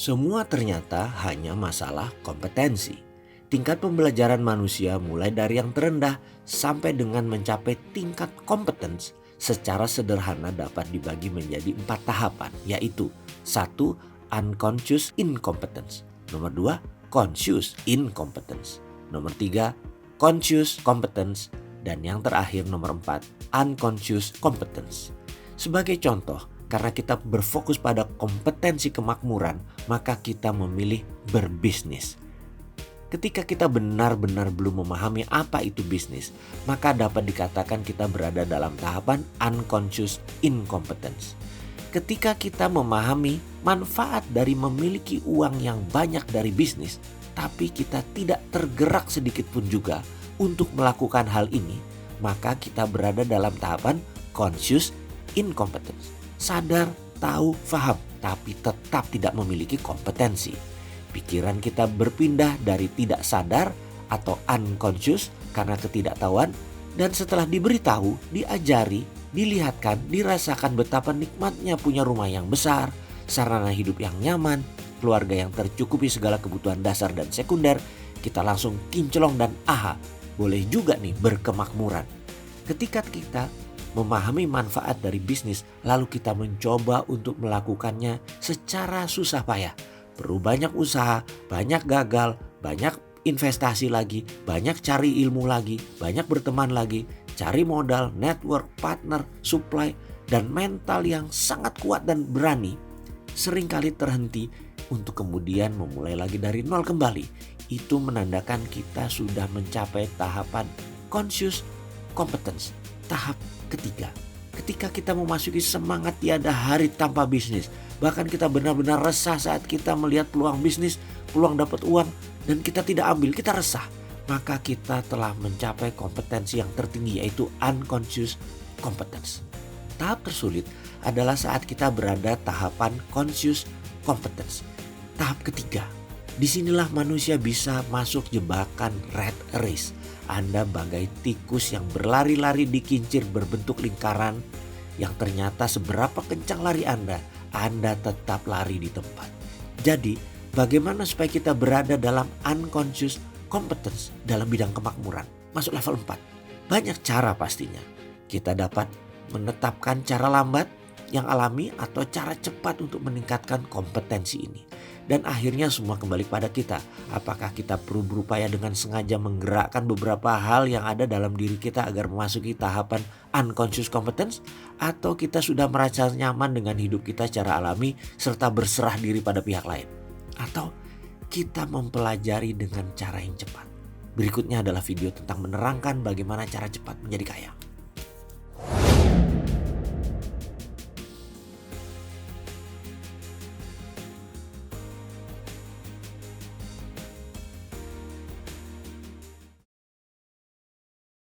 Semua ternyata hanya masalah kompetensi. Tingkat pembelajaran manusia mulai dari yang terendah sampai dengan mencapai tingkat kompetens secara sederhana dapat dibagi menjadi 4 tahapan, yaitu 1. Unconscious incompetence. Nomor 2. Conscious incompetence. Nomor 3. Conscious competence. Dan yang terakhir nomor 4. Unconscious competence. Sebagai contoh, karena kita berfokus pada kompetensi kemakmuran, maka kita memilih berbisnis. Ketika kita benar-benar belum memahami apa itu bisnis, maka dapat dikatakan kita berada dalam tahapan unconscious incompetence. Ketika kita memahami manfaat dari memiliki uang yang banyak dari bisnis, tapi kita tidak tergerak sedikit pun juga untuk melakukan hal ini, maka kita berada dalam tahapan conscious incompetence. Sadar, tahu, faham, tapi tetap tidak memiliki kompetensi. Pikiran kita berpindah dari tidak sadar atau unconscious karena ketidaktahuan, dan setelah diberitahu, diajari, dilihatkan, dirasakan betapa nikmatnya punya rumah yang besar, sarana hidup yang nyaman, keluarga yang tercukupi segala kebutuhan dasar dan sekunder, kita langsung kinclong dan aha, boleh juga nih berkemakmuran. Ketika kita memahami manfaat dari bisnis, lalu kita mencoba untuk melakukannya secara susah payah. Perlu banyak usaha, banyak gagal, banyak investasi lagi, banyak cari ilmu lagi, banyak berteman lagi, cari modal, network, partner, supply, dan mental yang sangat kuat dan berani. Seringkali terhenti untuk kemudian memulai lagi dari nol kembali. Itu menandakan kita sudah mencapai tahapan conscious competence, tahap ketiga. Ketika kita memasuki semangat tiada hari tanpa bisnis, bahkan kita benar-benar resah saat kita melihat peluang bisnis, peluang dapat uang, dan kita tidak ambil, kita resah, maka kita telah mencapai kompetensi yang tertinggi, yaitu unconscious competence. Tahap tersulit adalah saat kita berada tahapan conscious competence, tahap ketiga. Disinilah manusia bisa masuk jebakan rat race. Anda bagai tikus yang berlari-lari di kincir berbentuk lingkaran, yang ternyata seberapa kencang lari Anda tetap lari di tempat. Jadi, bagaimana supaya kita berada dalam unconscious competence dalam bidang kemakmuran? Masuk level 4. Banyak cara pastinya. Kita dapat menetapkan cara lambat yang alami atau cara cepat untuk meningkatkan kompetensi ini. Dan akhirnya semua kembali pada kita. Apakah kita perlu berupaya dengan sengaja menggerakkan beberapa hal yang ada dalam diri kita agar memasuki tahapan unconscious competence? Atau kita sudah merasa nyaman dengan hidup kita secara alami serta berserah diri pada pihak lain? Atau kita mempelajari dengan cara yang cepat? Berikutnya adalah video tentang menerangkan bagaimana cara cepat menjadi kaya.